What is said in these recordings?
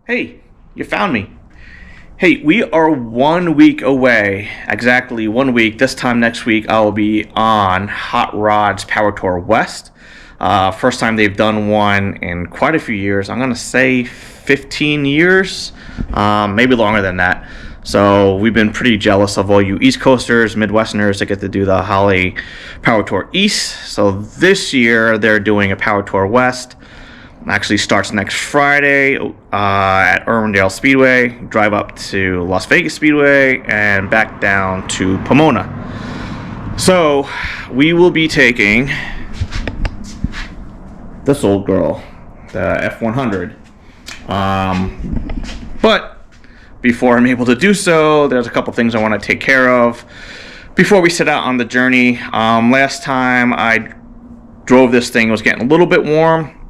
Hey, you found me. Hey, we are 1 week away, exactly 1 week. This time next week, I will be on Hot Rod's Power Tour West. First time they've done one in quite a few years. I'm going to say 15 years, maybe longer than that. So we've been pretty jealous of all you East Coasters, Midwesterners that get to do the Holly Power Tour East. So this year, they're doing a Power Tour West. Actually starts next Friday at Irwindale Speedway, drive up to Las Vegas Speedway, and back down to Pomona. So we will be taking this old girl, the F100. But before I'm able to do so, there's a couple things I want to take care of before we set out on the journey. Last time I drove this thing, it was getting a little bit warm.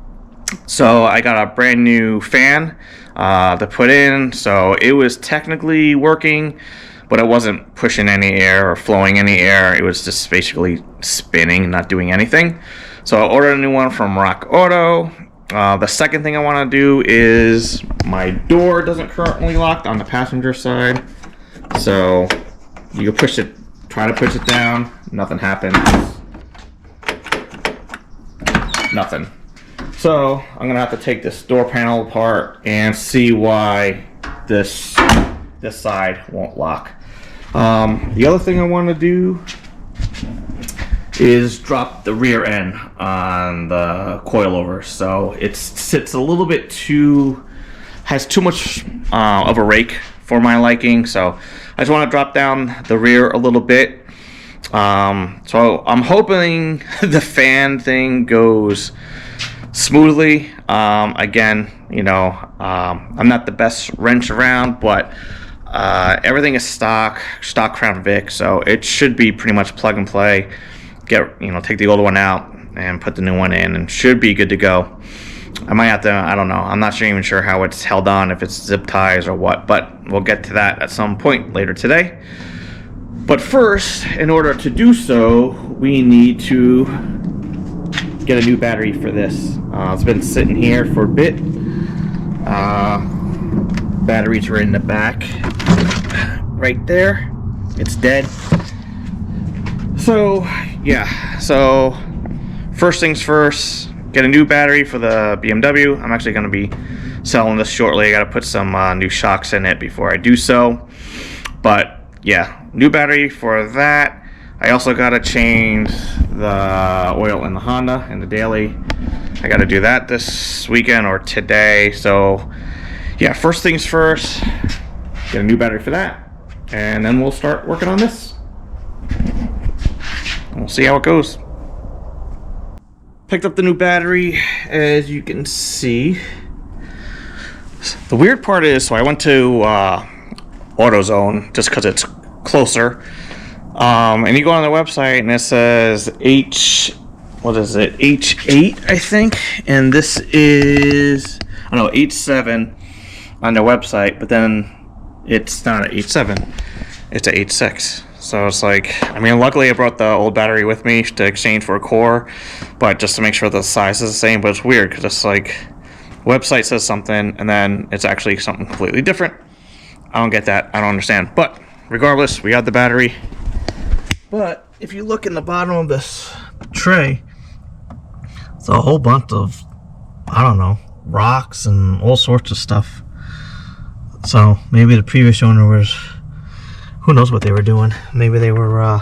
So I got a brand new fan to put in, so it was technically working, but it wasn't pushing any air or flowing any air. It was just basically spinning, not doing anything. So I ordered a new one from Rock Auto. The second thing I want to do is my door doesn't currently lock on the passenger side. So you can push it, try to push it down, nothing happens. Nothing. So I'm gonna have to take this door panel apart and see why this side won't lock. The other thing I want to do is drop the rear end on the coilover. So it sits a little bit has too much of a rake for my liking. So I just want to drop down the rear a little bit. So I'm hoping the fan thing goes smoothly. Again, I'm not the best wrench around, but everything is stock Crown Vic, so it should be pretty much plug and play. Take the old one out and put the new one in, and should be good to go. I might have to, I don't know, I'm not even sure how it's held on, if it's zip ties or what, but we'll get to that at some point later today. But first, in order to do so, we need to get a new battery for this. It's been sitting here for a bit. Batteries are in the back right there. It's dead. So yeah, so first things first, get a new battery for the BMW. I'm actually going to be selling this shortly. I got to put some new shocks in it before I do so. But yeah, new battery for that. I also got to change the oil in the Honda and the daily. I got to do that this weekend or today. So yeah, first things first, get a new battery for that, and then we'll start working on this. We'll see how it goes. Picked up the new battery, as you can see. The weird part is, so I went to AutoZone just because it's closer. And you go on their website and it says H8, I think, and this is, H7 on their website, but then it's not an H7, it's an H6. So it's like, luckily I brought the old battery with me to exchange for a core, but just to make sure the size is the same. But it's weird because it's like, website says something and then it's actually something completely different. I don't get that. I don't understand. But regardless, we got the battery. But if you look in the bottom of this tray, it's a whole bunch of, rocks and all sorts of stuff. So maybe the previous owner was, who knows what they were doing. Maybe they were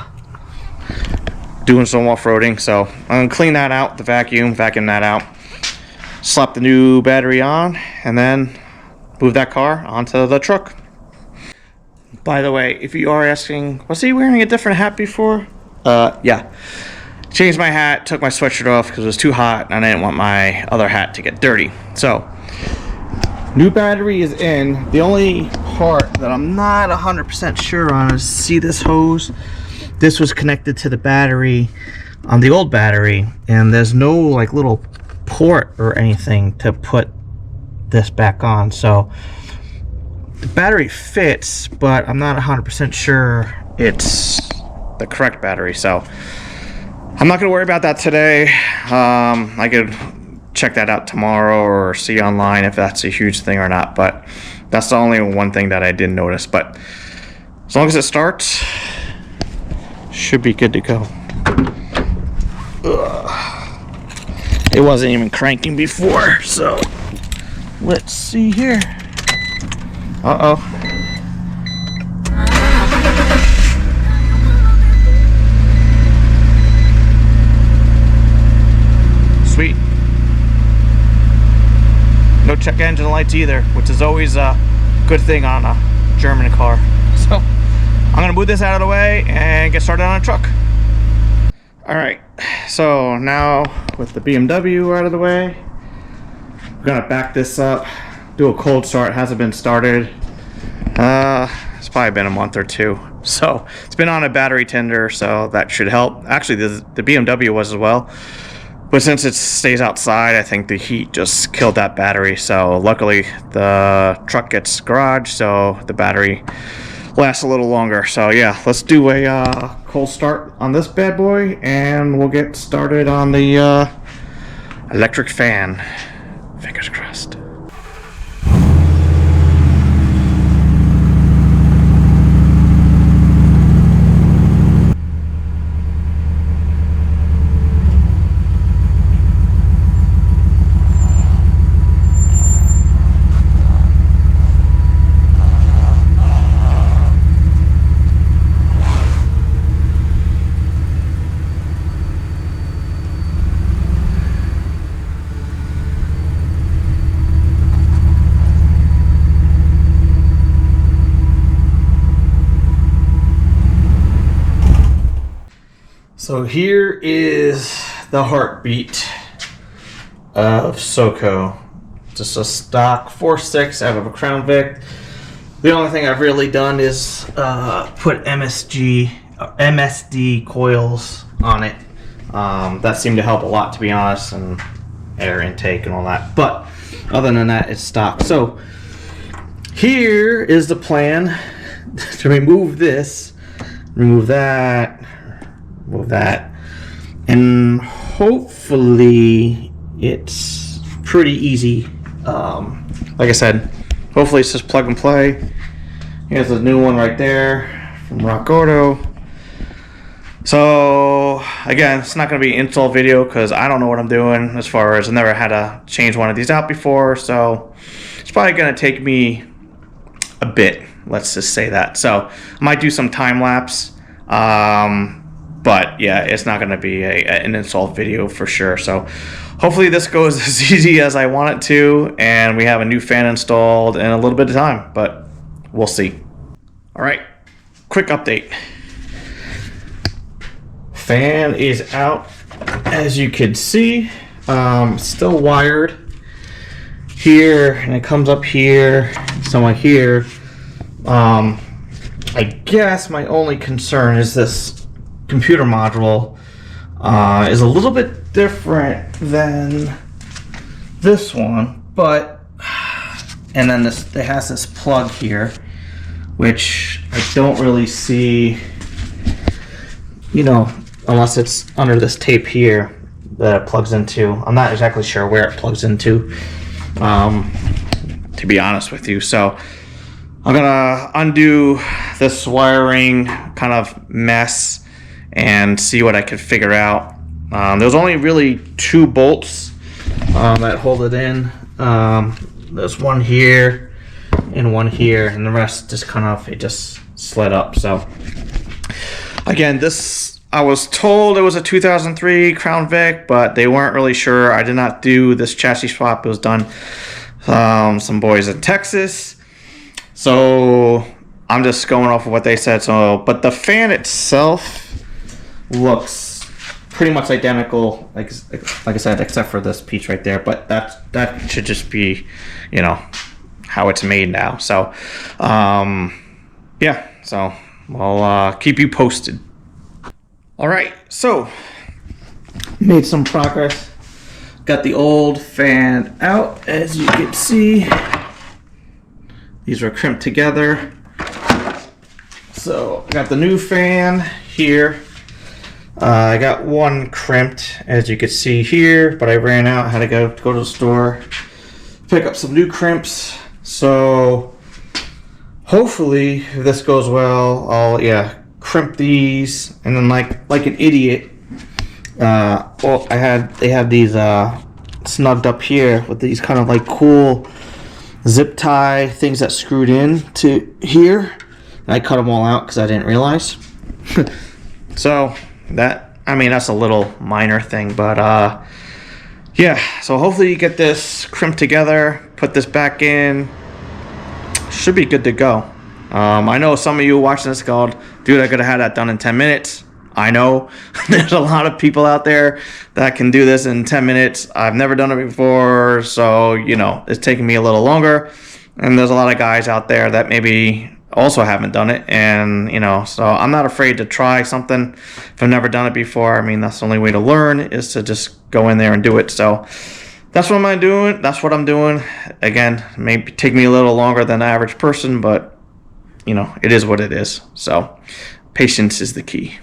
doing some off-roading. So I'm going to clean that out, the vacuum that out, slap the new battery on, and then move that car onto the truck. By the way, if you are asking, was he wearing a different hat before? Yeah. Changed my hat, took my sweatshirt off because it was too hot, and I didn't want my other hat to get dirty. So, new battery is in. The only part that I'm not 100% sure on is, see this hose? This was connected to the battery on the old battery, and there's no little port or anything to put this back on. So the battery fits, but I'm not 100% sure it's the correct battery. So I'm not going to worry about that today. I could check that out tomorrow or see online if that's a huge thing or not. But that's the only one thing that I didn't notice. But as long as it starts, should be good to go. Ugh. It wasn't even cranking before, so let's see here. Uh-oh. Sweet. No check engine lights either, which is always a good thing on a German car. So I'm gonna move this out of the way and get started on a truck. All right, so now with the BMW out of the way, we're gonna back this up, do a cold start. It hasn't been started. It's probably been a month or two. So it's been on a battery tender, so that should help. Actually, the BMW was as well. But since it stays outside, I think the heat just killed that battery. So luckily the truck gets garage, so the battery lasts a little longer. So yeah, let's do a cold start on this bad boy, and we'll get started on the electric fan. Fingers crossed. So here is the heartbeat of SoCo. Just a stock 4.6 out of a Crown Vic. The only thing I've really done is put MSD coils on it. That seemed to help a lot, to be honest, and air intake and all that. But other than that, it's stock. So here is the plan to remove this, remove that, move that, and hopefully it's pretty easy. Like I said, hopefully it's just plug and play. Here's the new one right there from Rock Auto. So again, it's not going to be an install video because I don't know what I'm doing, as far as I've never had to change one of these out before, so it's probably going to take me a bit, let's just say that. So I might do some time lapse. But yeah, it's not going to be an install video for sure. So hopefully this goes as easy as I want it to, and we have a new fan installed in a little bit of time, but we'll see. All right, quick update. Fan is out, as you can see. Still wired here, and it comes up here, somewhere here. I guess my only concern is this computer module is a little bit different than this one, but and then it has this plug here, which I don't really see, you know, unless it's under this tape here that it plugs into. I'm not exactly sure where it plugs into, to be honest with you. So I'm gonna undo this wiring kind of mess and see what I could figure out. There's only really 2 bolts that hold it in. There's one here and one here, and the rest just kind of, it just slid up. So again, this, I was told it was a 2003 Crown Vic, but they weren't really sure. I did not do this chassis swap. It was done some boys in Texas. So I'm just going off of what they said. So, but the fan itself looks pretty much identical, like I said, except for this piece right there. But that should just be, you know, how it's made now. So, yeah. So I'll keep you posted. All right. So made some progress. Got the old fan out, as you can see. These are crimped together. So I got the new fan here. I got one crimped, as you can see here, but I ran out. I had to go to the store, pick up some new crimps. So hopefully, if this goes well, I'll crimp these, and then like an idiot. Well, they have these snugged up here with these kind of like cool zip tie things that screwed in to here. And I cut them all out because I didn't realize. So that's a little minor thing, but yeah. So hopefully you get this crimped together, put this back in. Should be good to go. I know some of you watching this called, dude, I could have had that done in 10 minutes. I know there's a lot of people out there that can do this in 10 minutes. I've never done it before, so, it's taking me a little longer. And there's a lot of guys out there that maybe also haven't done it. And, so I'm not afraid to try something if I've never done it before. I mean, that's the only way to learn is to just go in there and do it. So that's what I'm doing. That's what I'm doing. Again, maybe take me a little longer than the average person, but, it is what it is. So patience is the key.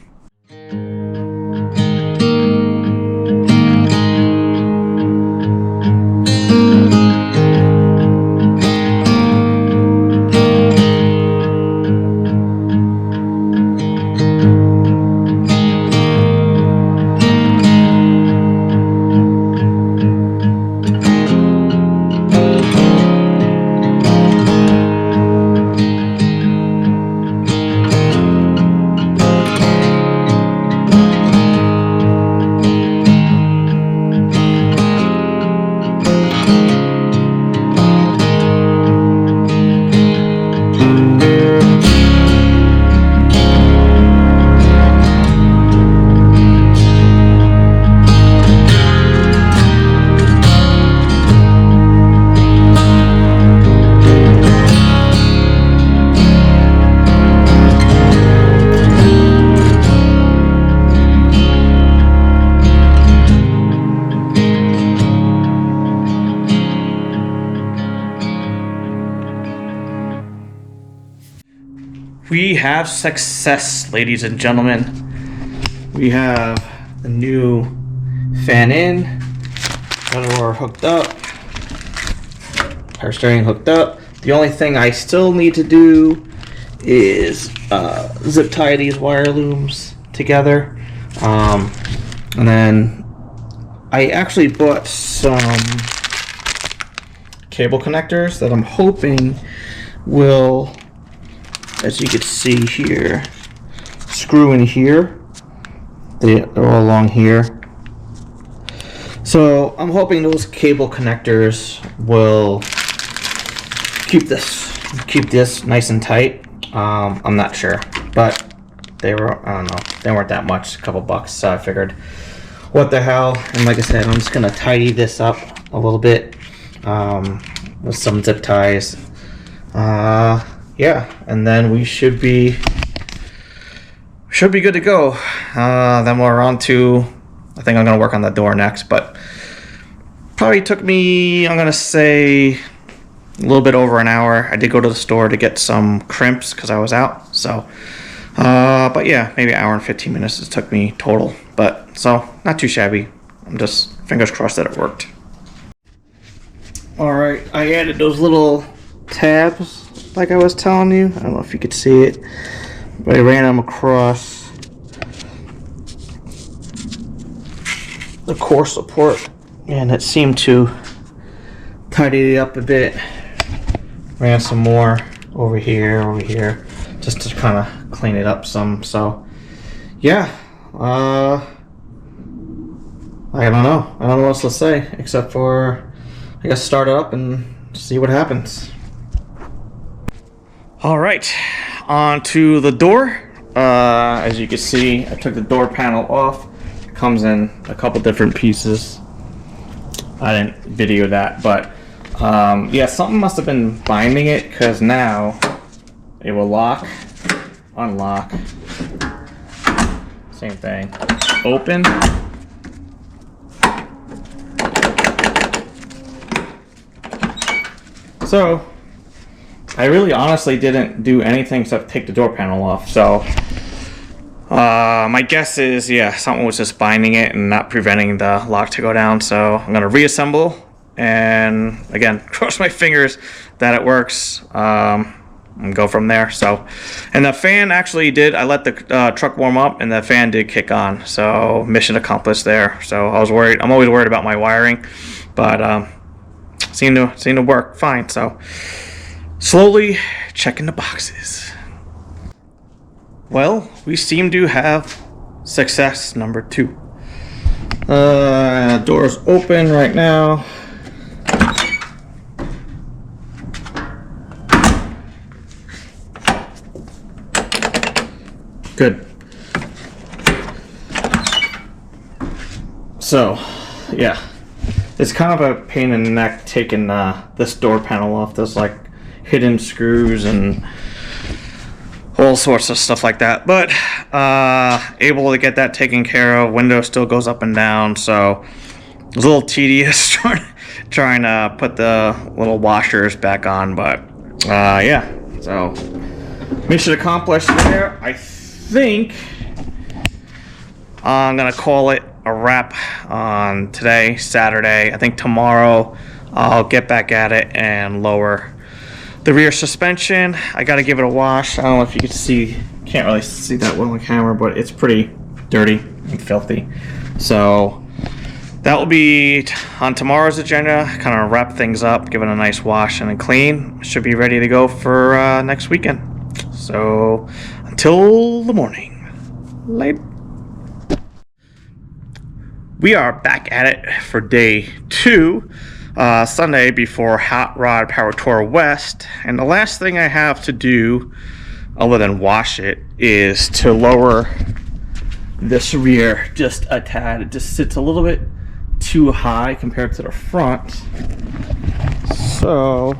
We have success, ladies and gentlemen. We have the new fan in, motor hooked up, power steering hooked up. The only thing I still need to do is zip tie these wire looms together. And then I actually bought some cable connectors that I'm hoping will, as you can see here, screw in here. They're all along here. So I'm hoping those cable connectors will keep this nice and tight. I'm not sure, but they were, I don't know, they weren't that much, a couple bucks. So I figured, what the hell? And like I said, I'm just gonna tidy this up a little bit with some zip ties. Yeah, and then we should be good to go. Then we're on to, I think I'm gonna work on the door next, but probably took me, I'm gonna say, a little bit over an hour. I did go to the store to get some crimps because I was out. So, but yeah, maybe an hour and 15 minutes it took me total. But so not too shabby. I'm just fingers crossed that it worked. All right, I added those little tabs like I was telling you. I don't know if you could see it, but I ran them across the core support, and it seemed to tidy it up a bit. Ran some more over here, just to kind of clean it up some. So, yeah, I don't know what else to say except for, I guess, start it up and see what happens. All right, on to the door. As you can see, I took the door panel off. It comes in a couple different pieces. I didn't video that, but yeah, something must have been binding it, because now it will lock, unlock, same thing, open. So I really honestly didn't do anything except take the door panel off. So My guess is, yeah, something was just binding it and not preventing the lock to go down. So I'm gonna reassemble, and again, cross my fingers that it works, and go from there. So, and the fan actually did. I let the truck warm up, and the fan did kick on. So mission accomplished there. So I was worried. I'm always worried about my wiring, but seemed to work fine. So slowly checking the boxes. Well, we seem to have success number 2. Door's open right now. Good. So, yeah. It's kind of a pain in the neck taking this door panel off. There's like hidden screws and all sorts of stuff like that, but able to get that taken care of. Window still goes up and down, so it was a little tedious trying to put the little washers back on, but yeah, so mission accomplished there. I think I'm gonna call it a wrap on today, Saturday. I think tomorrow I'll get back at it and lower the rear suspension. I gotta give it a wash. I don't know if you can see, can't really see that well on camera, but it's pretty dirty and filthy. So that will be on tomorrow's agenda. Kind of wrap things up, give it a nice wash and a clean. Should be ready to go for next weekend. So until the morning, later. We are back at it for day 2. Sunday before Hot Rod Power Tour West, and the last thing I have to do other than wash it is to lower this rear just a tad. It just sits a little bit too high compared to the front, so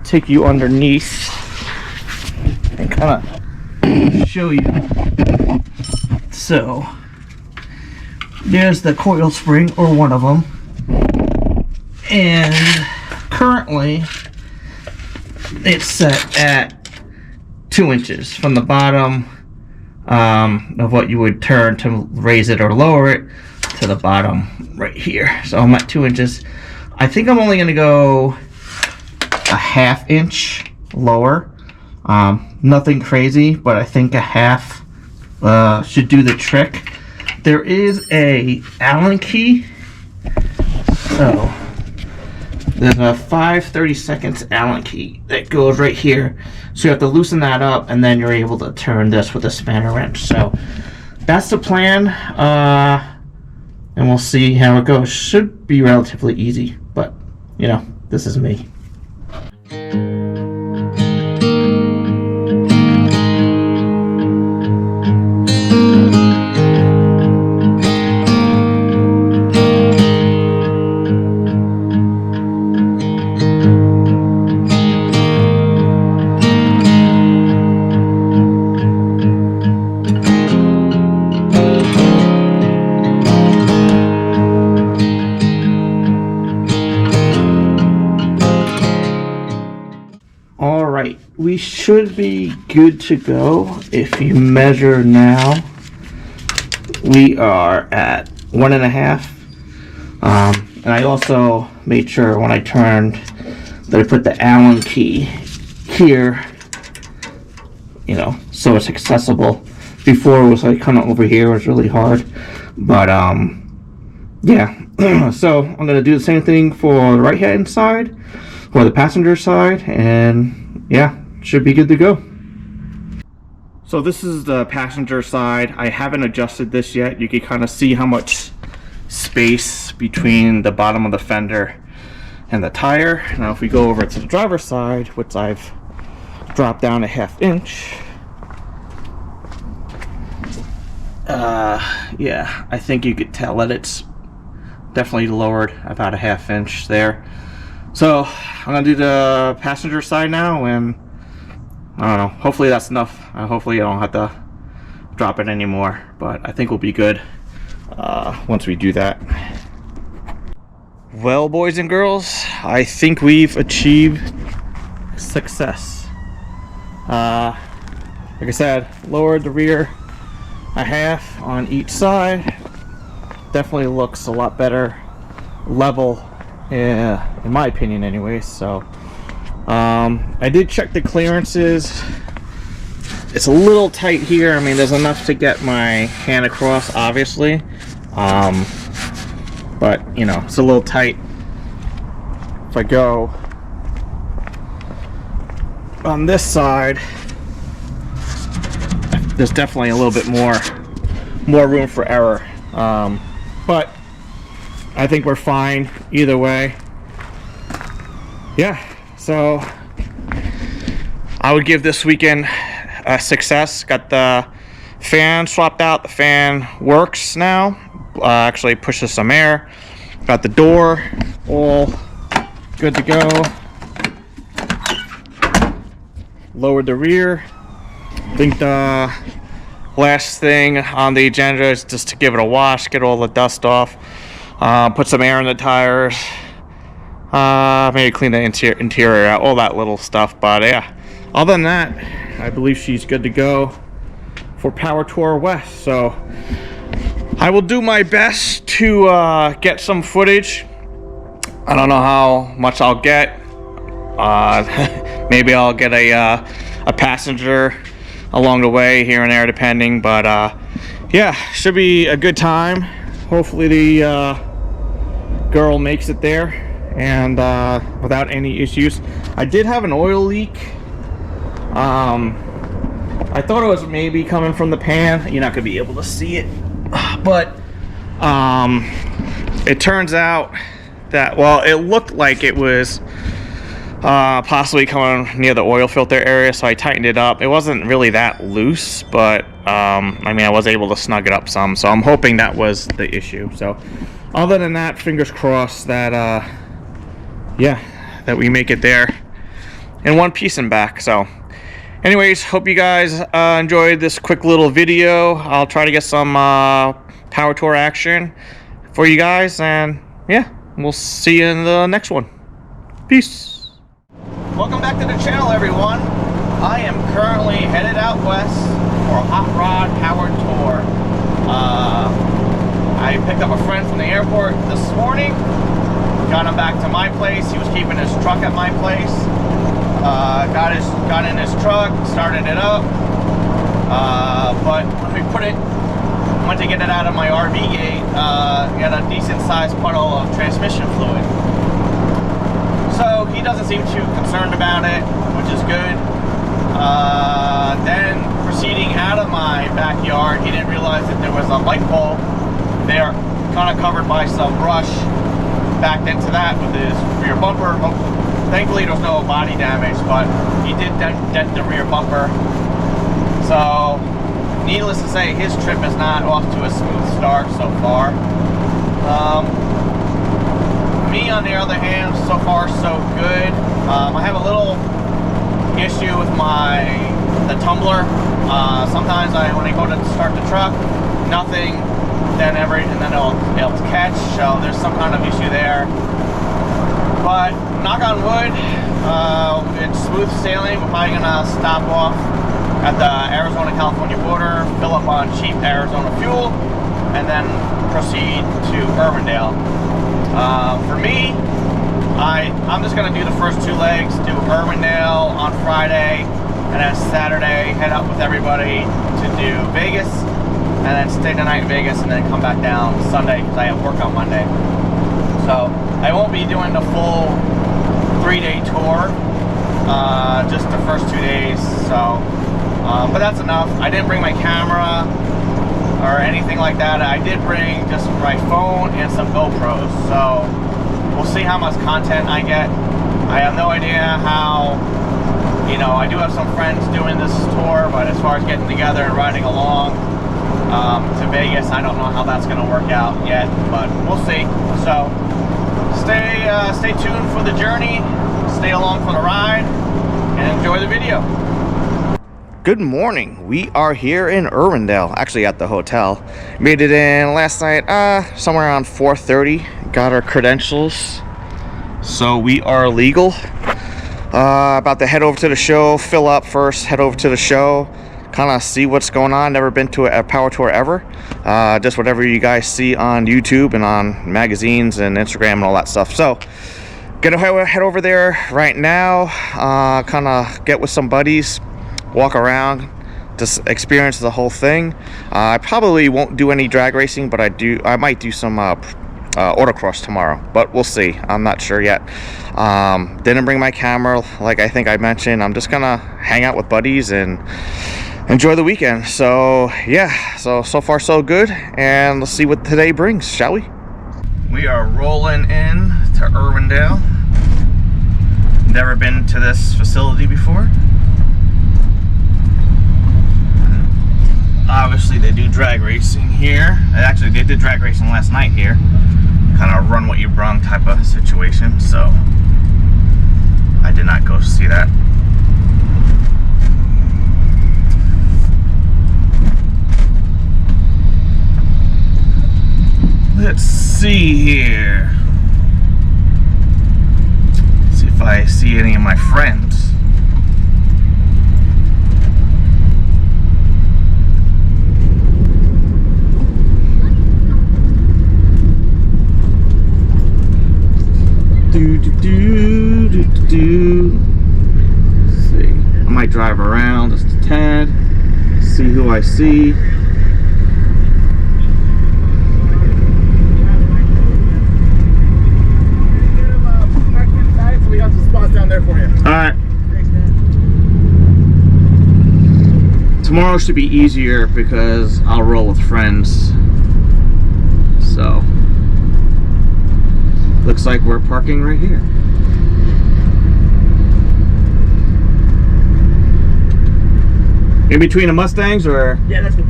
take you underneath and kind of show you. So there's the coil spring, or one of them. And currently it's set at 2 inches from the bottom of what you would turn to raise it or lower it to the bottom right here. So I'm at 2 inches. I think I'm only going to go a ½ inch lower. Nothing crazy, but I think a half should do the trick. There is a Allen key. So there's a 5/32 Allen key that goes right here. So you have to loosen that up, and then you're able to turn this with a spanner wrench. So that's the plan, and we'll see how it goes. Should be relatively easy, but you know, this is me. We should be good to go. If you measure now, we are at 1.5. And I also made sure when I turned that I put the Allen key here, you know, so it's accessible. Before it was like kind of over here, it was really hard. But yeah. So I'm gonna do the same thing for the right hand side, for the passenger side, and yeah, should be good to go. So this is the passenger side. I haven't adjusted this yet. You can kind of see how much space between the bottom of the fender and the tire. Now if we go over to the driver's side, which I've dropped down a ½ inch, yeah, I think you could tell that it's definitely lowered about a ½ inch there. So I'm gonna do the passenger side now, and I don't know, hopefully that's enough. Hopefully I don't have to drop it anymore, but I think we'll be good once we do that. Well, boys and girls, I think we've achieved success. Like I said, lowered the rear a half on each side. Definitely looks a lot better level, in my opinion anyway. So I did check the clearances. It's a little tight here. I mean, there's enough to get my hand across, obviously, but you know, it's a little tight. If I go on this side, there's definitely a little bit more room for error, but I think we're fine either way. Yeah, so I would give this weekend a success. Got the fan swapped out. The fan works now. Actually pushes some air. Got the door all good to go. Lowered the rear. I think the last thing on the agenda is just to give it a wash, get all the dust off, put some air in the tires, maybe clean the interior out, all that little stuff. But yeah, other than that, I believe she's good to go for Power Tour West. So I will do my best to get some footage. I don't know how much I'll get. Maybe I'll get a passenger along the way here and there, depending. But yeah, should be a good time. Hopefully the girl makes it there and without any issues. I did have an oil leak. I thought it was maybe coming from the pan. You're not gonna be able to see it, but it turns out that, well, it looked like it was possibly coming near the oil filter area, so I tightened it up. It wasn't really that loose, but I mean, I was able to snug it up some, so I'm hoping that was the issue. So other than that, fingers crossed that yeah, that we make it there in one piece and back. So anyways, hope you guys enjoyed this quick little video. I'll try to get some Power Tour action for you guys, and yeah, we'll see you in the next one. Peace. Welcome back to the channel, everyone. I am currently headed out west for a hot rod power tour. I picked up a friend from the airport this morning, got him back to my place. He was keeping his truck at my place. Got in his truck, started it up, but when we went to get it out of my RV gate, got a decent sized puddle of transmission fluid. So he doesn't seem too concerned about it, which is good. Then proceeding out of my backyard, he didn't realize that there was a light bulb there, kind of covered by some brush. Backed into that with his rear bumper. Thankfully there was no body damage, but he did dent the rear bumper. So needless to say, his trip is not off to a smooth start so far. Me, on the other hand, so far so good. I have a little issue with the tumbler. Sometimes when I go to start the truck, nothing, then it'll catch. So there's some kind of issue there. But knock on wood, it's smooth sailing. We're probably gonna stop off at the Arizona-California border, fill up on cheap Arizona fuel, and then proceed to Irwindale. For me, I'm just going to do the first 2 legs, do Irwindale on Friday, and then Saturday head up with everybody to do Vegas, and then stay the night in Vegas, and then come back down Sunday because I have work on Monday. So I won't be doing the full 3-day tour, just the first 2 days. So, but that's enough. I didn't bring my camera or anything like that. I did bring just my phone and some GoPros, so we'll see how much content I get. I have no idea how, you know, I do have some friends doing this tour, but as far as getting together and riding along to Vegas, I don't know how that's going to work out yet, but we'll see. So stay tuned for the journey, stay along for the ride, and enjoy the video. Good morning. We are here in Irwindale, actually at the hotel. Made it in last night, somewhere around 4:30. Got our credentials, so we are legal. About to head over to the show, fill up first, head over to the show, kind of see what's going on. Never been to a power tour ever. Just whatever you guys see on YouTube and on magazines and Instagram and all that stuff. So gonna head over there right now, kind of get with some buddies, walk around, just experience the whole thing. I probably won't do any drag racing, but I might do some autocross tomorrow, but we'll see. I'm not sure yet. Didn't bring my camera, like I think I mentioned. I'm just gonna hang out with buddies and enjoy the weekend. So yeah, so far so good, and let's see what today brings, shall we? We are rolling in to Irwindale. Never been to this facility before. Obviously they do drag racing here. Actually, they did drag racing last night here. Kind of run what you brung type of situation. So I did not go see that. Let's see here. See if I see any of my friends. Let's see. I might drive around just a tad, see who I see. We got some spots down there for you. All right. Thanks, man. Tomorrow should be easier because I'll roll with friends. So looks like we're parking right here. In between the Mustangs, or? Yeah, that's good.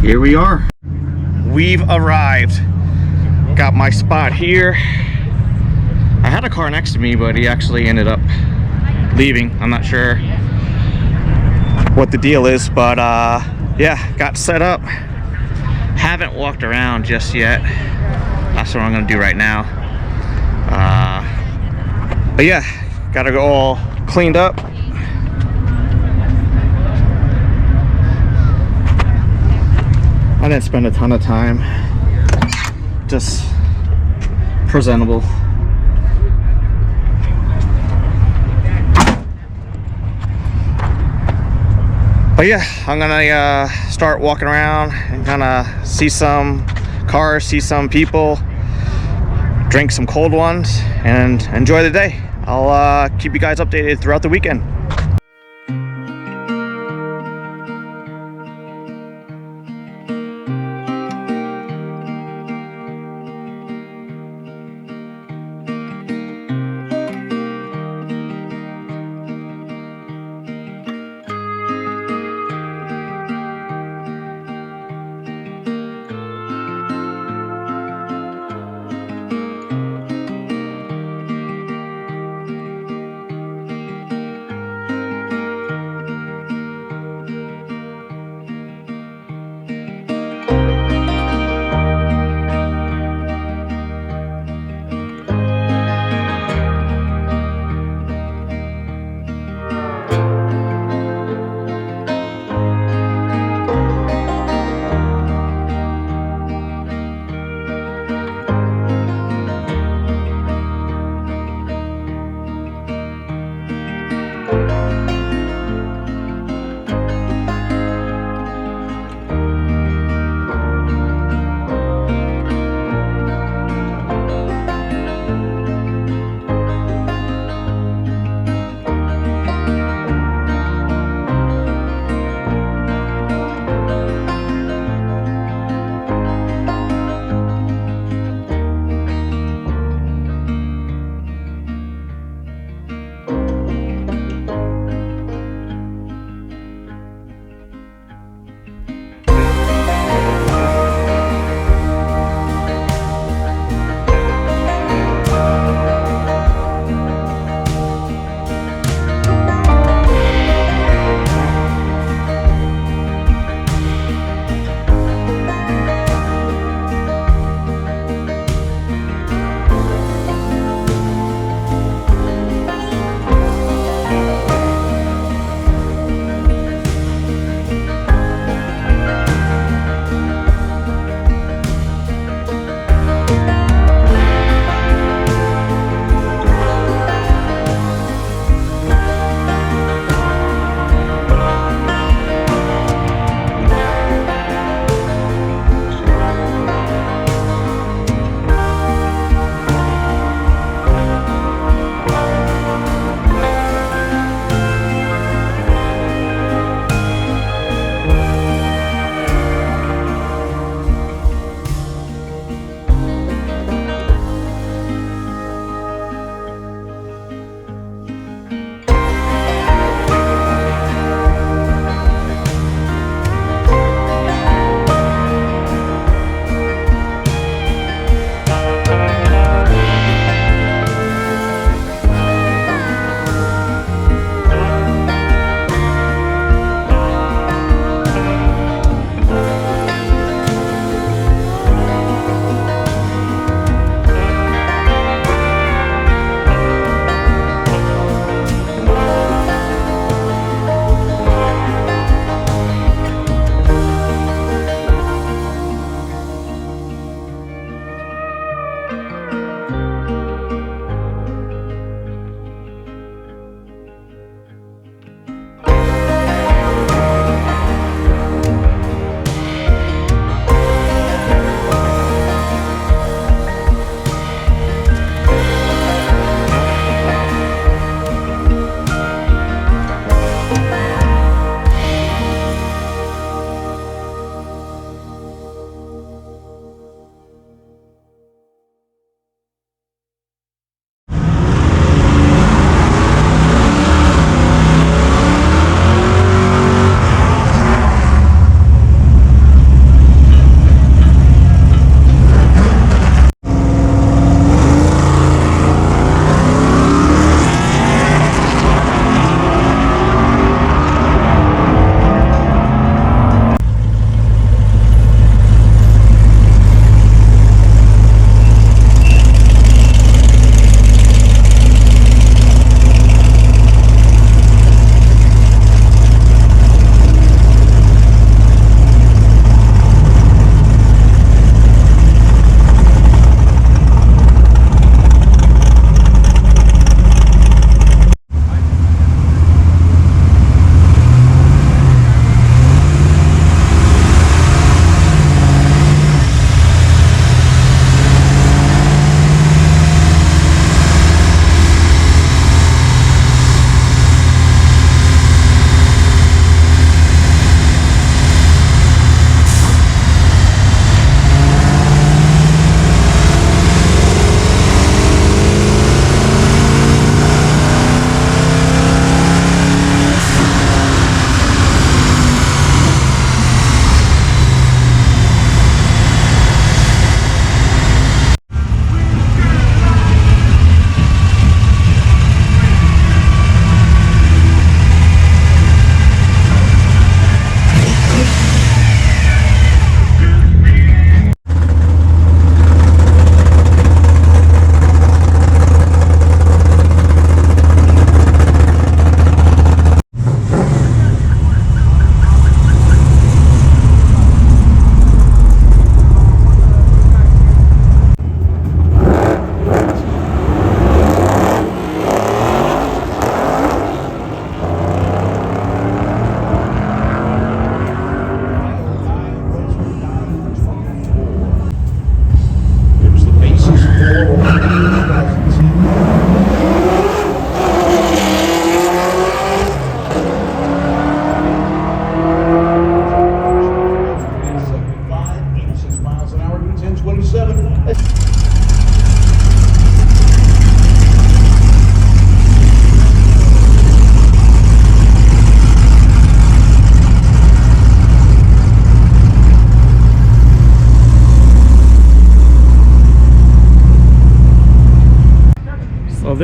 Here we are. We've arrived. Got my spot here. I had a car next to me, but he actually ended up leaving. I'm not sure what the deal is, but yeah, got set up. Haven't walked around just yet. That's what I'm gonna do right now. But yeah, gotta go all cleaned up. I didn't spend a ton of time. Just presentable. But yeah, I'm gonna start walking around and kind of see some cars, see some people, drink some cold ones, and enjoy the day. I'll keep you guys updated throughout the weekend.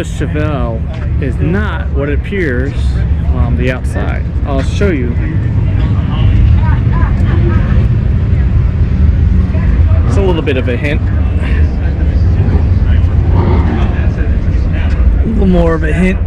this Chevelle is not what it appears on the outside. I'll show you. It's a little bit of a hint. A little more of a hint.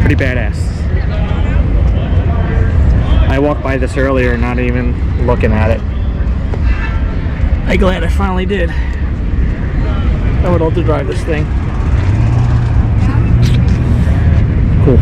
Pretty badass. I walked by this earlier, not even looking at it. I'm glad I finally did. I would love to drive this thing. Cool.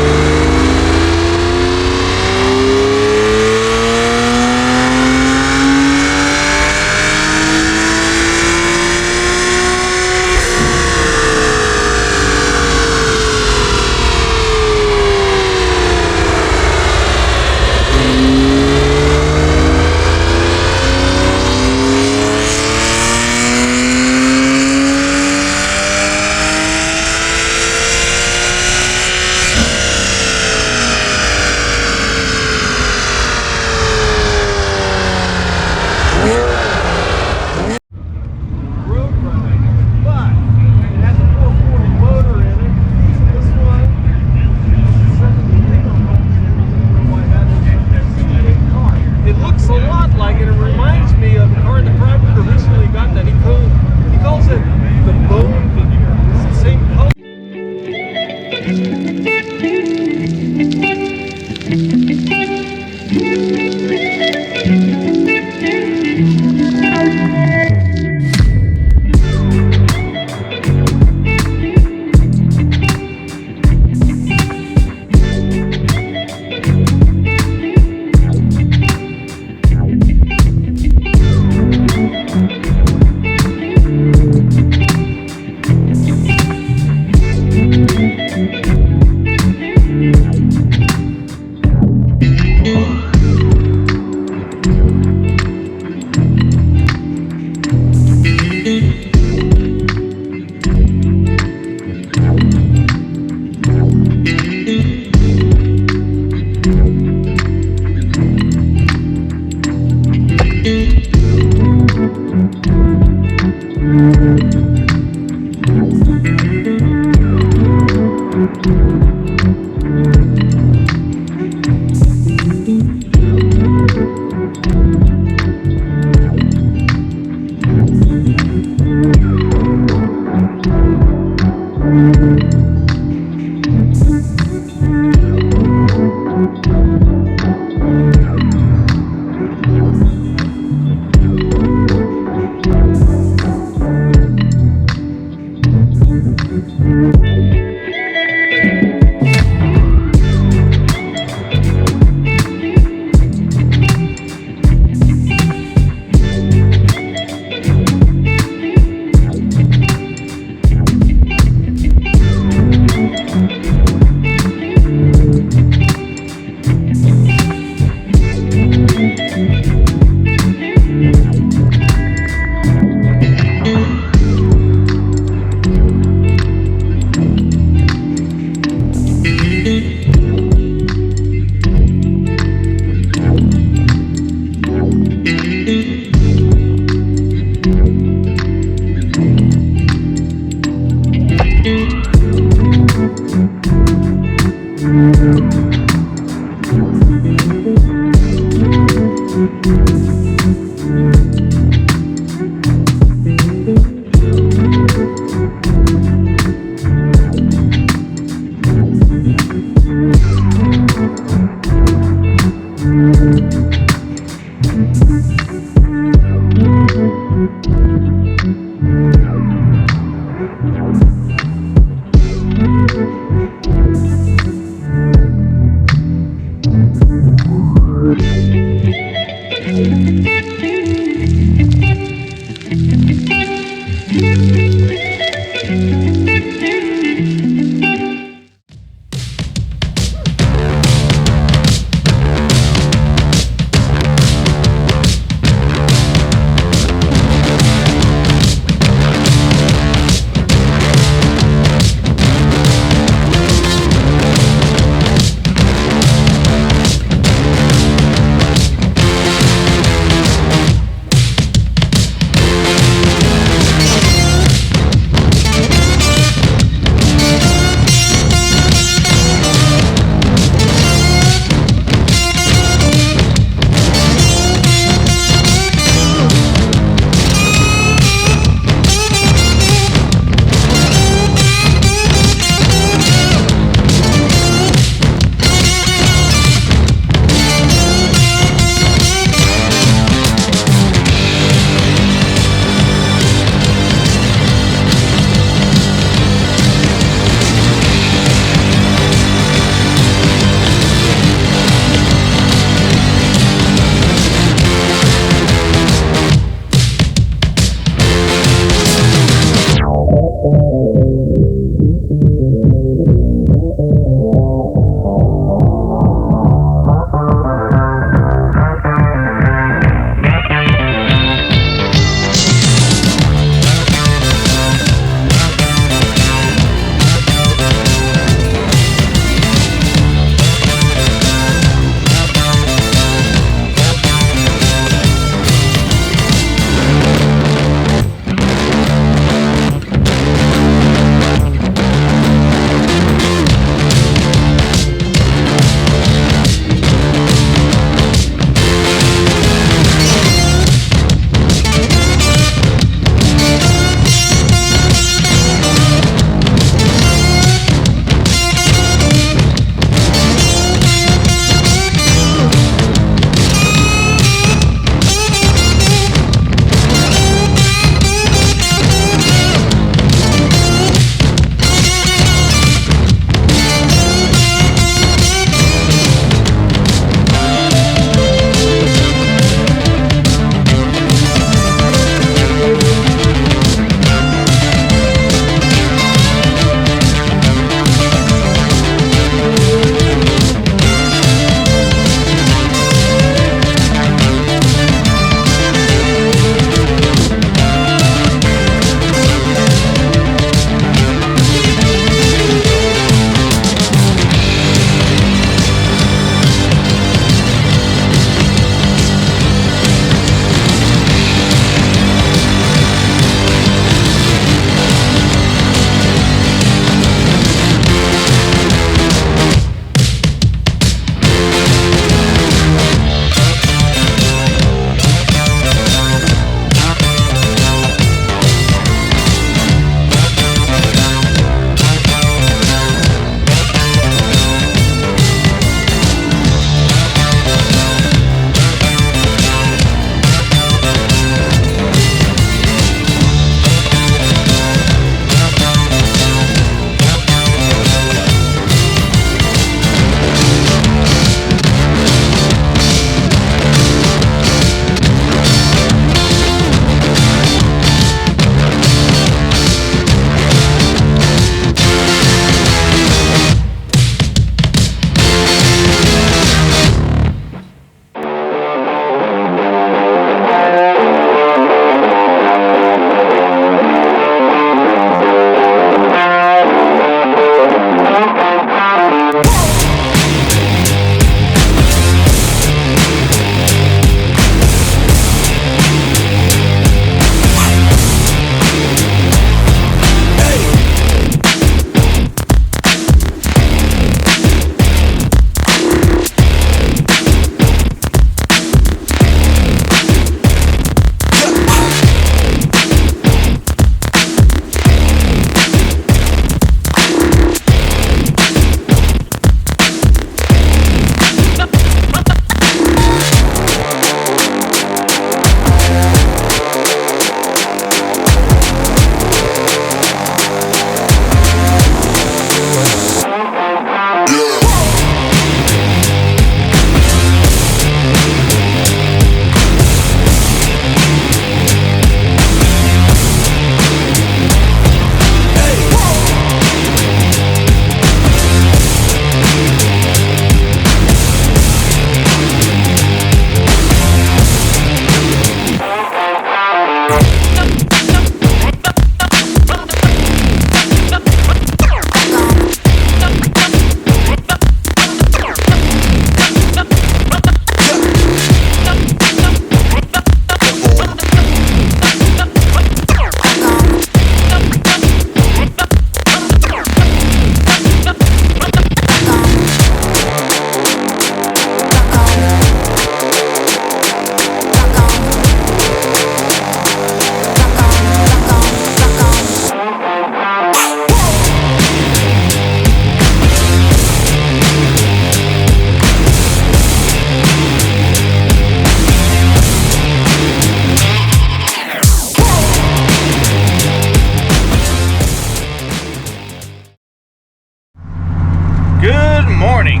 Good morning.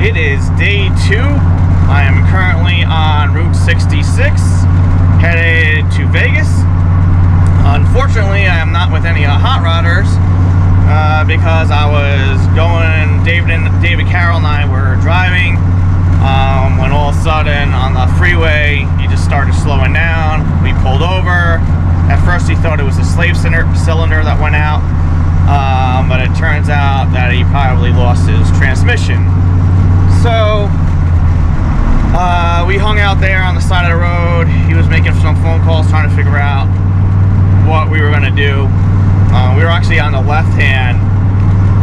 It is day 2. I am currently on Route 66, headed to Vegas. Unfortunately, I am not with any hot rodders because I was going. David Carroll and I were driving when all of a sudden on the freeway he just started slowing down. We pulled over. At first, he thought it was a slave cylinder that went out. But it turns out that he probably lost his transmission. So we hung out there on the side of the road. He was making some phone calls trying to figure out what we were going to do. We were actually on the left-hand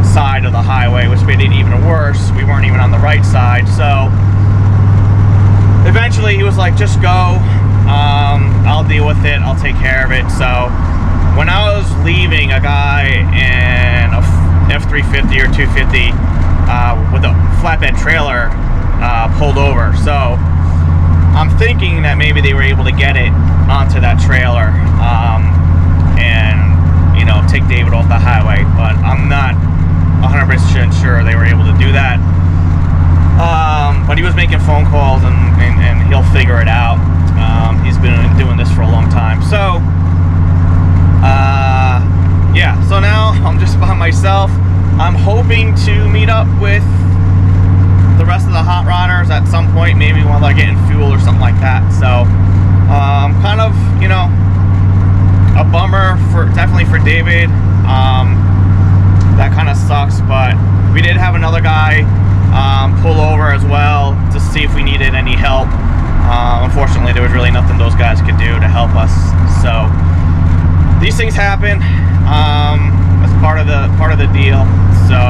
side of the highway, which made it even worse. We weren't even on the right side. So eventually he was like, just go. I'll deal with it. I'll take care of it. So when I was leaving, a guy in a F350 or 250 with a flatbed trailer pulled over. So I'm thinking that maybe they were able to get it onto that trailer and, you know, take David off the highway. But I'm not 100% sure they were able to do that. But he was making phone calls and he'll figure it out. He's been doing this for a long time. So yeah, so now I'm just by myself. I'm hoping to meet up with the rest of the hot rodders at some point, maybe while they're getting fuel or something like that. So kind of, you know, a bummer definitely for David. That kind of sucks, but we did have another guy pull over as well to see if we needed any help. Unfortunately, there was really nothing those guys could do to help us. So these things happen. That's part of the deal. So,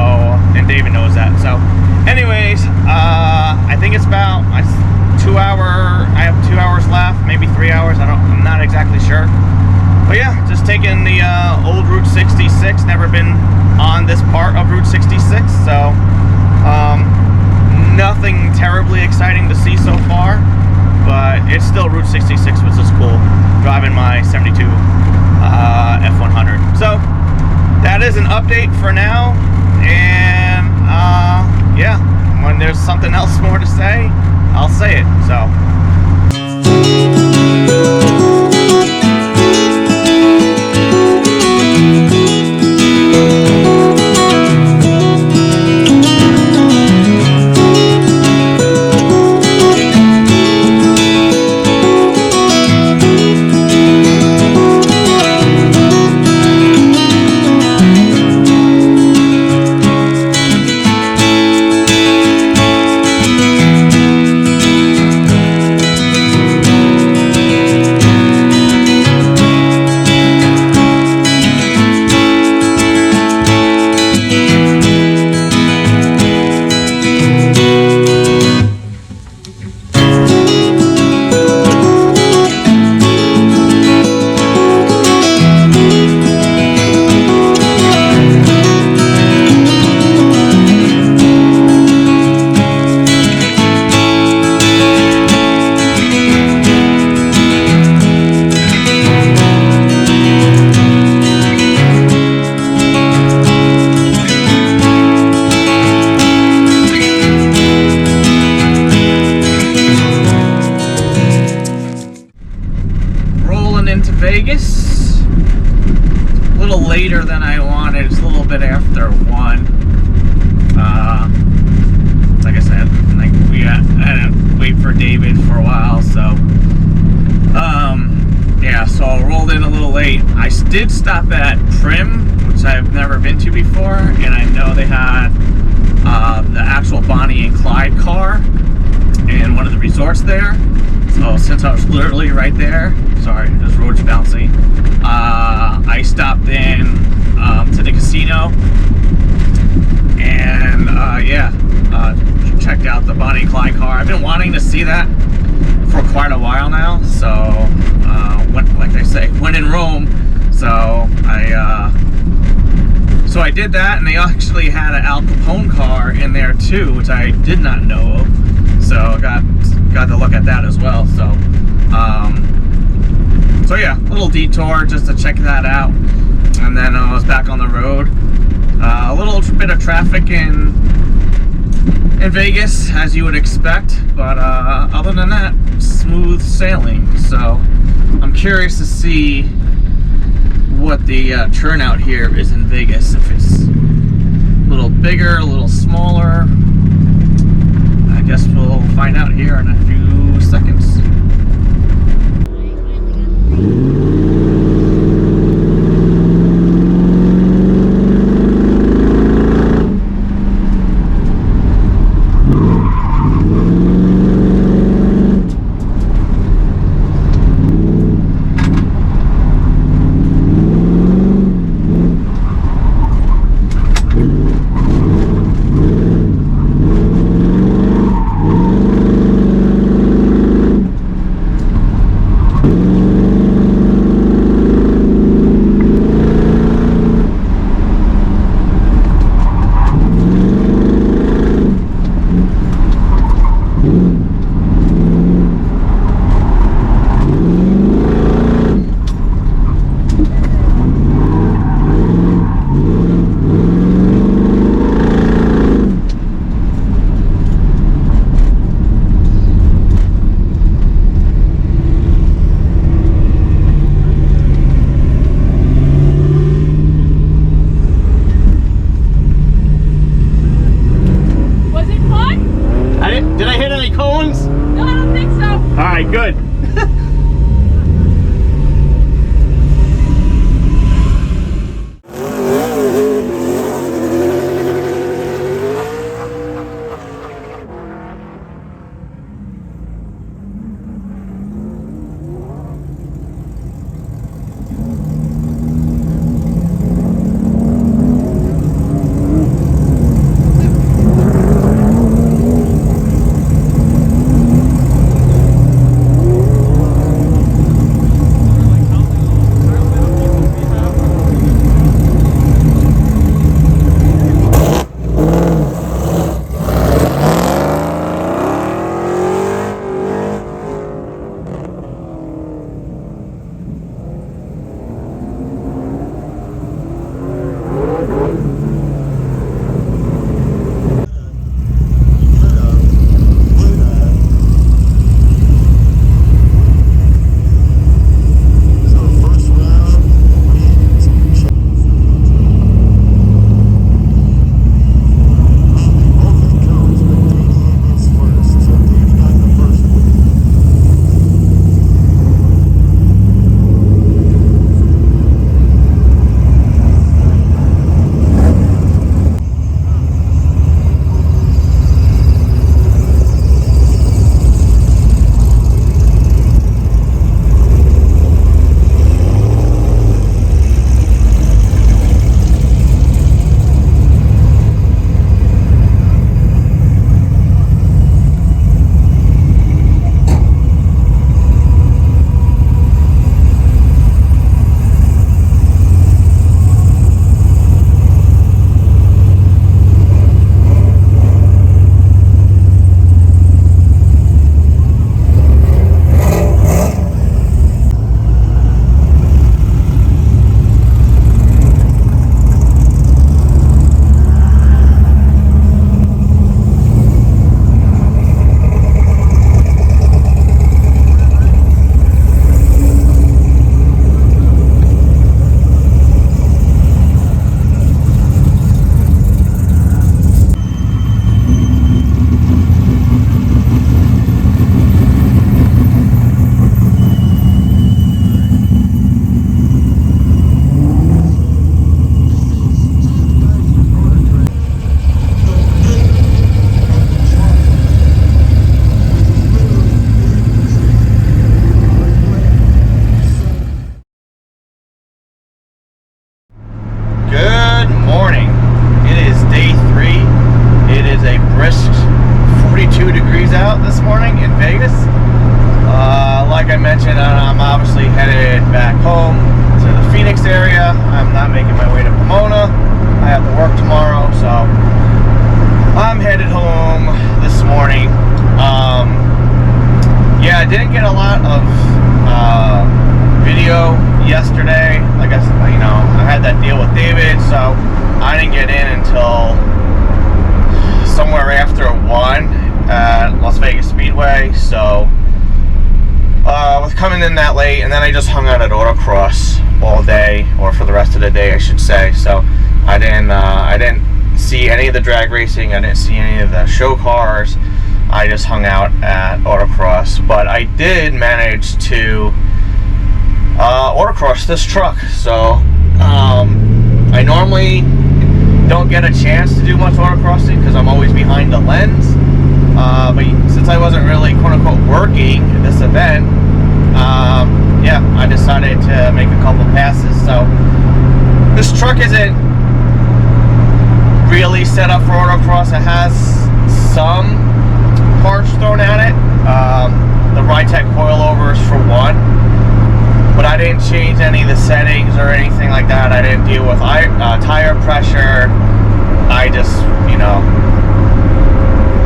and David knows that. So, anyways, I think it's about I have 2 hours left, maybe 3 hours. I'm not exactly sure. But yeah, just taking the old Route 66. Never been on this part of Route 66, so nothing terribly exciting to see so far. But it's still Route 66, which is cool. Driving my 72 F100. So that is an update for now. And yeah, when there's something else more to say, I'll say it. So. Vegas. A little later than I wanted. It's a little bit after 1. Like I said, I had to wait for David for a while, so yeah, so I rolled in a little late. I did stop at Prim, which I've never been to before, and I know they had the actual Bonnie and Clyde car in one of the resorts there. So since I was literally right there, sorry, this road's bouncy, I stopped in to the casino and yeah, checked out the Bonnie and Clyde car. I've been wanting to see that for quite a while now, so like they say, when in Rome. So I did that, and they actually had an Al Capone car in there too, which I did not know of. So I got to look at that as well. So so yeah, a little detour just to check that out, and then I was back on the road. A little bit of traffic in in Vegas, as you would expect, but other than that, smooth sailing. So I'm curious to see what the turnout here is in Vegas, if it's a little bigger, a little smaller. I guess we'll find out here in a few seconds. Did I hit any cones? No, I don't think so. All right, good. Like I mentioned, I'm obviously headed back home to the Phoenix area. I'm not making my way to Pomona. I have to work tomorrow, so I'm headed home this morning. Yeah, I didn't get a lot of video yesterday. Like I said, you know, I had that deal with David, so I didn't get in until somewhere after 1 coming in that late, and then I just hung out at autocross all day, or for the rest of the day, I should say. So I didn't see any of the drag racing. I didn't see any of the show cars. I just hung out at autocross. But I did manage to autocross this truck. So I normally don't get a chance to do much autocrossing because I'm always behind the lens. But since I wasn't really quote-unquote working at this event, yeah, I decided to make a couple passes. So this truck isn't really set up for autocross. It has some parts thrown at it. The Rytec coilovers for one, but I didn't change any of the settings or anything like that. I didn't deal with tire pressure. I just, you know,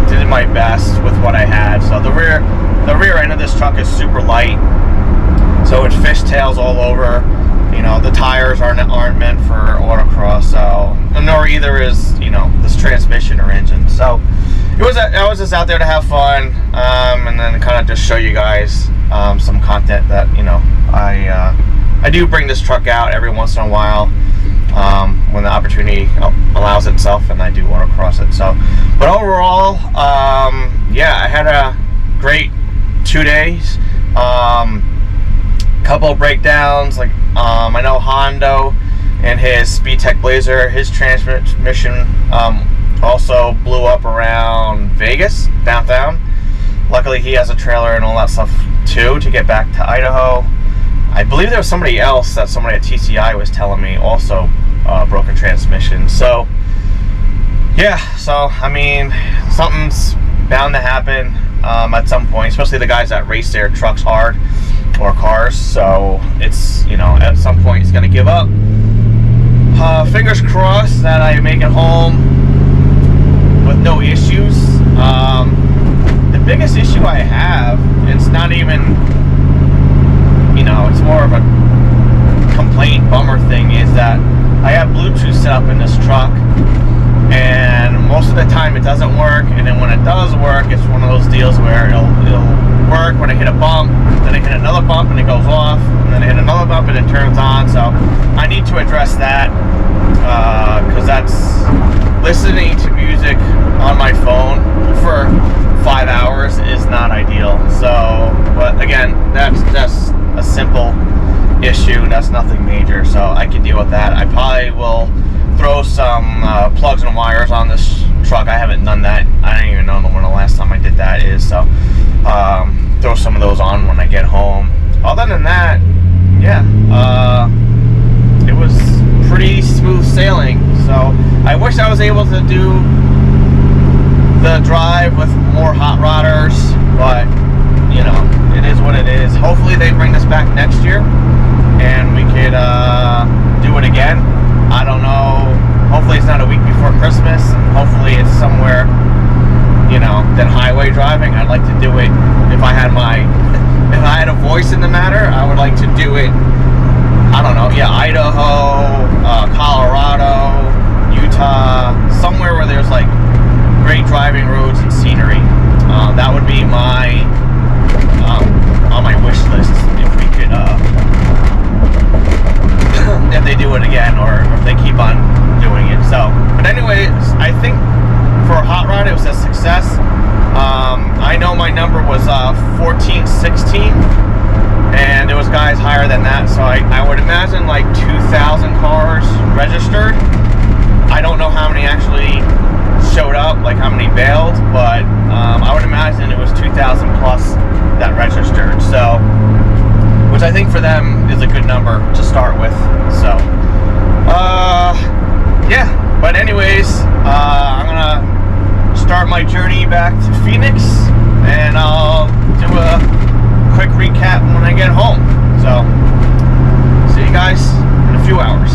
did my best with what I had. So the rear end of this truck is super light, so it fishtails all over. You know, the tires aren't meant for autocross, so nor either is, you know, this transmission or engine. So I was just out there to have fun, and then kind of just show you guys some content that, you know, I do bring this truck out every once in a while when the opportunity allows itself, and I do autocross it. So, but overall, yeah, I had a great 2 days. Couple of breakdowns, like I know Hondo and his SpeedTech Blazer, his transmission also blew up around Vegas, downtown. Luckily he has a trailer and all that stuff too to get back to Idaho. I believe there was somebody else that somebody at TCI was telling me also broken transmission. So yeah, so I mean, something's bound to happen at some point, especially the guys that race their trucks hard or cars. So it's, you know, at some point it's going to give up. Fingers crossed that I make it home with no issues. The biggest issue I have, it's not even, you know, it's more of a complaint bummer thing, is that I have Bluetooth set up in this truck, and most of the time it doesn't work, and then when it does work, it's one of those deals where it'll work when I hit a bump, then I hit another bump and it goes off, and then I hit another bump and it turns on. So I need to address that, because that's listening to music on my phone for 5 hours is not ideal. So, but again, that's just a simple issue, that's nothing major, so I can deal with that. I probably will throw some plugs and wires on this truck. I haven't done that. I don't even know when the last time I did that is, so throw some of those on when I get home. Other than that, yeah, it was pretty smooth sailing. So I wish I was able to do the drive with more hot rodders, but you know, it is what it is. Hopefully they bring this back next year and we could do it again. I don't know, hopefully it's not a week before Christmas, and hopefully it's somewhere, you know, than highway driving. I'd like to do it, if I had a voice in the matter, I would like to do it, I don't know, yeah, Idaho, Colorado, Utah, somewhere where there's like great driving roads and scenery. That would be my on my wish list, if we could if they do it again, or if they keep on doing it. So, but anyways, I think for a hot rod it was a success. I know my number was 14, 16, and there was guys higher than that, so I would imagine like 2,000 cars registered. I don't know how many actually showed up, like how many bailed, but I would imagine it was 2,000 plus that registered. So, which I think for them is a good number to start with. So, yeah. But anyways, I'm gonna start my journey back to Phoenix, and I'll do a quick recap when I get home. So, see you guys in a few hours.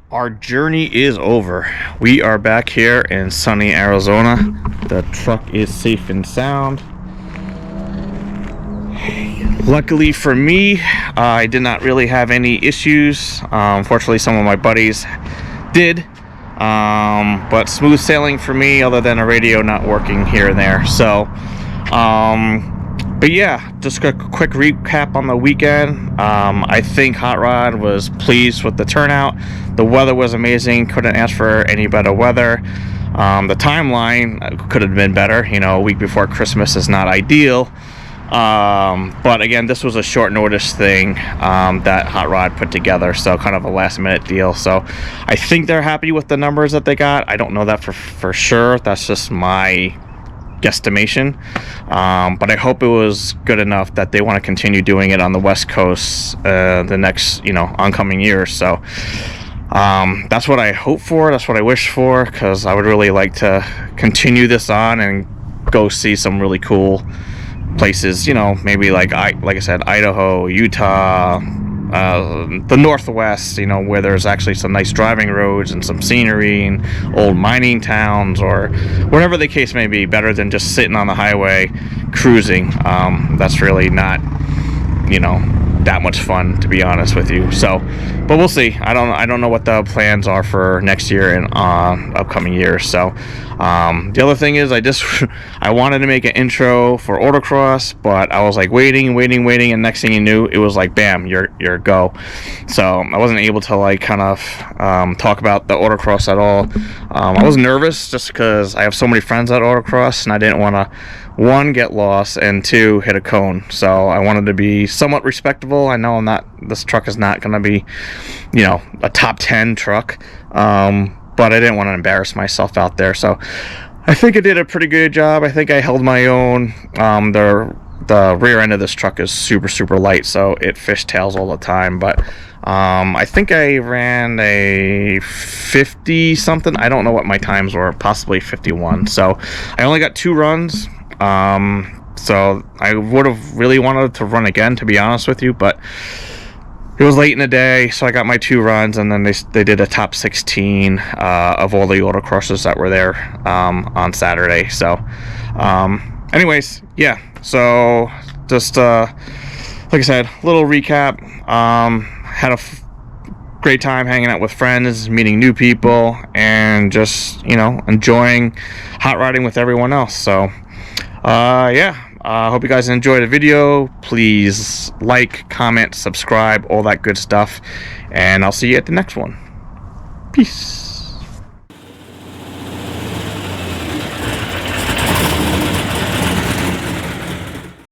Our journey is over. We are back here in sunny Arizona. The truck is safe and sound. Luckily for me, I did not really have any issues. Unfortunately, some of my buddies did. But smooth sailing for me, other than a radio not working here and there. So, but yeah, just a quick recap on the weekend. I think Hot Rod was pleased with the turnout. The weather was amazing. Couldn't ask for any better weather. The timeline could have been better. You know, a week before Christmas is not ideal. But again, this was a short notice thing that Hot Rod put together, so kind of a last minute deal. So I think they're happy with the numbers that they got. I don't know that for sure. That's just my guesstimation. But I hope it was good enough that they want to continue doing it on the West Coast the next, oncoming years. So that's what I hope for. That's what I wish for, because I would really like to continue this on and go see some really cool places, maybe like I said, Idaho, Utah, the Northwest, where there's actually some nice driving roads and some scenery and old mining towns, or whatever the case may be, better than just sitting on the highway cruising. That's really not, that much fun, to be honest with you. So, but we'll see. I don't know what the plans are for next year and upcoming years. So, the other thing is, I wanted to make an intro for autocross, but I was like waiting, and next thing you knew, it was like bam, you're go. So I wasn't able to talk about the autocross at all. I was nervous just because I have so many friends at autocross, and I didn't want to, one, get lost, and two, hit a cone. So I wanted to be somewhat respectable. I know this truck is not going to be, a top 10 truck. But I didn't want to embarrass myself out there. So I think I did a pretty good job. I think I held my own. The rear end of this truck is super, super light, so it fishtails all the time. But I think I ran a 50 something. I don't know what my times were, possibly 51. So I only got 2 runs. So I would have really wanted to run again, to be honest with you, but it was late in the day, so I got my 2 runs, and then they did a top 16 of all the autocrossers that were there on Saturday. So, anyways, yeah. So just like I said, a little recap. Had a great time hanging out with friends, meeting new people, and just enjoying hot rodding with everyone else. So, yeah. I hope you guys enjoyed the video. Please like, comment, subscribe, all that good stuff. And I'll see you at the next one. Peace.